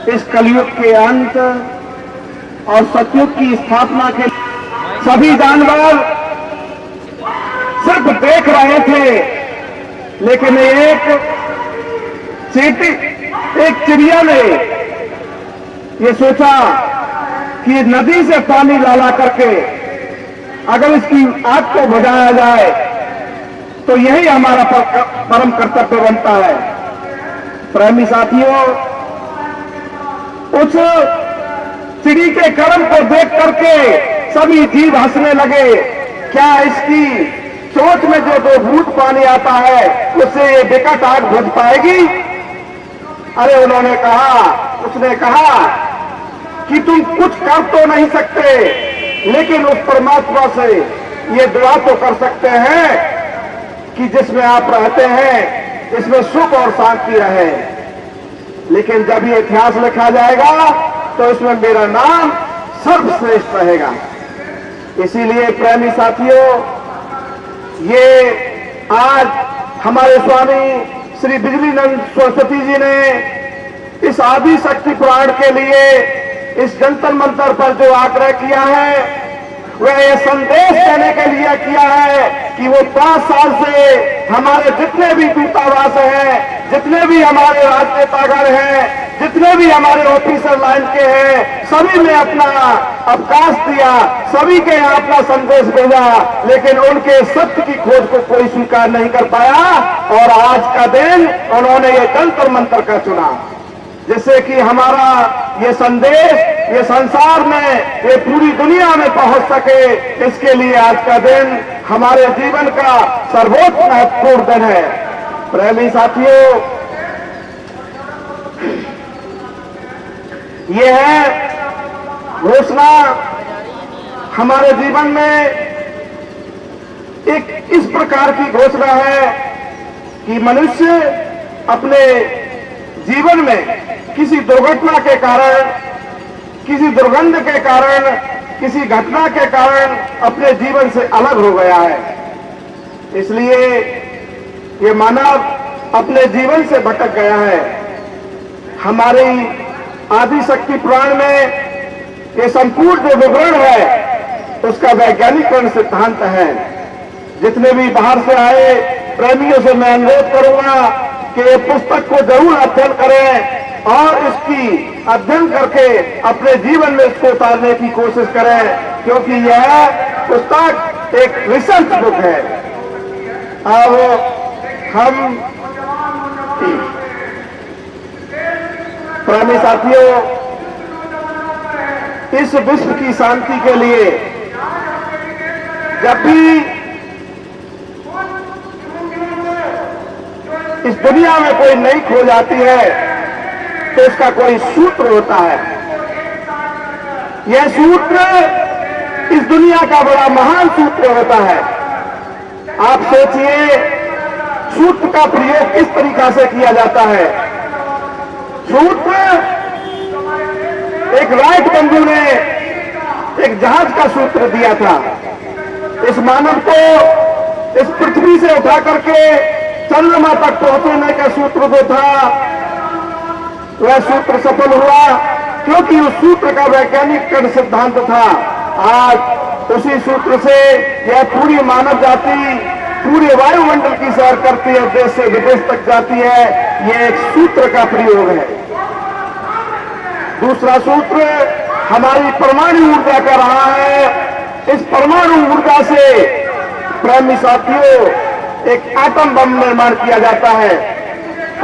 इस कलयुग के अंत और सतयुग की स्थापना के सभी जानवर सिर्फ देख रहे थे, लेकिन एक चिड़िया ने ये सोचा कि नदी से पानी ला करके अगर इसकी आग को बुझाया जाए तो यही हमारा परम कर्तव्य बनता है। प्रेमी साथियों, उस चिड़ी के कर्म को देख करके सभी जीव हंसने लगे। क्या इसकी सोच में जो दो घूंट पानी आता है उससे ये विकट आग बुझ पाएगी? अरे उसने कहा कि तुम कुछ कर तो नहीं सकते, लेकिन उस परमात्मा से ये दुआ तो कर सकते हैं कि जिसमें आप रहते हैं इसमें सुख और शांति रहे। लेकिन जब ये इतिहास लिखा जाएगा तो इसमें मेरा नाम सर्वश्रेष्ठ रहेगा। इसीलिए प्रेमी साथियों, ये आज हमारे स्वामी श्री बिजलीनंद सरस्वती जी ने इस आदि शक्ति पुराण के लिए इस जंतर मंतर पर जो आग्रह किया है, वह ये संदेश देने के लिए किया है कि वो 5 साल से हमारे जितने भी दूतावास हैं, जितने भी हमारे राजनेतागण हैं, जितने भी हमारे ऑफिसर लाइन के हैं, सभी ने अपना अवकाश दिया, सभी के यहाँ अपना संदेश भेजा, लेकिन उनके सत्य की खोज को कोई स्वीकार नहीं कर पाया। और आज का दिन उन्होंने ये जंतर मंतर का चुना, जिससे कि हमारा ये संदेश ये संसार में, ये पूरी दुनिया में पहुंच सके। इसके लिए आज का दिन हमारे जीवन का सर्वोच्च महत्वपूर्ण दिन है। प्रेमी साथियों, ये है घोषणा हमारे जीवन में एक इस प्रकार की घोषणा है कि मनुष्य अपने जीवन में किसी दुर्घटना के कारण, किसी दुर्गंध के कारण, किसी घटना के कारण अपने जीवन से अलग हो गया है। इसलिए ये मानव अपने जीवन से भटक गया है। हमारी आदि शक्ति पुराण में ये संपूर्ण जो विवरण है उसका वैज्ञानिकरण सिद्धांत है। जितने भी बाहर से आए प्रेमियों से मैं अनुरोध करूंगा कि ये पुस्तक को जरूर अध्ययन करें और इसकी अध्ययन करके अपने जीवन में इसको उतारने की कोशिश करें, क्योंकि यह पुस्तक एक रिसर्च बुक है। अब हम प्रेमी साथियों, इस विश्व की शांति के लिए जब भी इस दुनिया में कोई नई खोज आती है तो इसका कोई सूत्र होता है। यह सूत्र इस दुनिया का बड़ा महान सूत्र होता है। आप सोचिए, सूत्र का प्रयोग किस तरीका से किया जाता है। सूत्र, एक राइट बंधु ने एक जहाज का सूत्र दिया था। इस मानव को इस पृथ्वी से उठा करके चंद्रमा तक पहुंचने का सूत्र जो था, वह सूत्र सफल हुआ, क्योंकि उस सूत्र का वैज्ञानिक सिद्धांत था। आज उसी सूत्र से यह पूरी मानव जाति पूरे वायुमंडल की सैर करती है, देश से विदेश तक जाती है। यह एक सूत्र का प्रयोग है। दूसरा सूत्र हमारी परमाणु ऊर्जा का रहा है। इस परमाणु ऊर्जा से प्रेमी साथियों एक एटम बम निर्माण किया जाता है,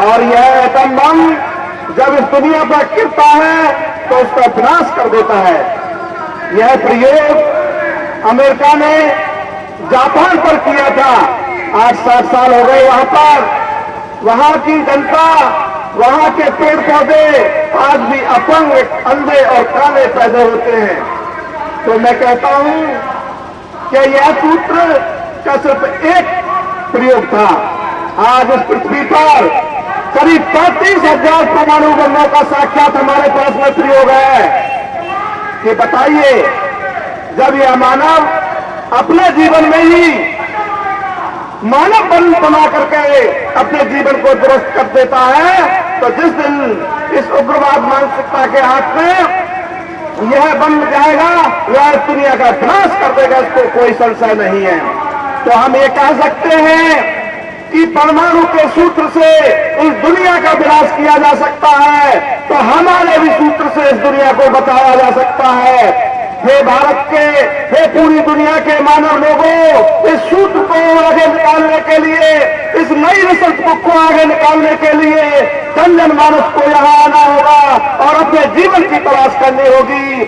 और यह एटम बम जब इस दुनिया पर गिरता है तो उसका विनाश कर देता है। यह प्रयोग अमेरिका ने जापान पर किया था। आज 60 साल हो गए वहां पर। वहां की जनता, वहां के पेड़ पौधे आज भी अपंग, अंधे और काले पैदा होते हैं। तो मैं कहता हूं कि यह सूत्र का सिर्फ एक प्रयोग था। आज इस पृथ्वी पर करीब 35,000 परमाणु बमों का साक्षात हमारे पास में प्रयोग है। कि बताइए, जब यह मानव अपने जीवन में ही मानव बन बना करके अपने जीवन को दुरुस्त कर देता है, तो जिस दिन इस उग्रवाद मानसिकता के हाथ में यह बन जाएगा, वह दुनिया का विनाश कर देगा, इसको कोई संशय नहीं है। तो हम ये कह सकते हैं कि परमाणु के सूत्र से इस दुनिया का विनाश किया जा सकता है, तो हमारे भी सूत्र से इस दुनिया को बचाया जा सकता है। हे भारत के, हे पूरी दुनिया के मानव लोगों, इस सूत्र को आगे निकालने के लिए, इस नई रिसर्च बुक को आगे निकालने के लिए जन जन मानस को यहां आना होगा और अपने जीवन की तलाश करनी होगी।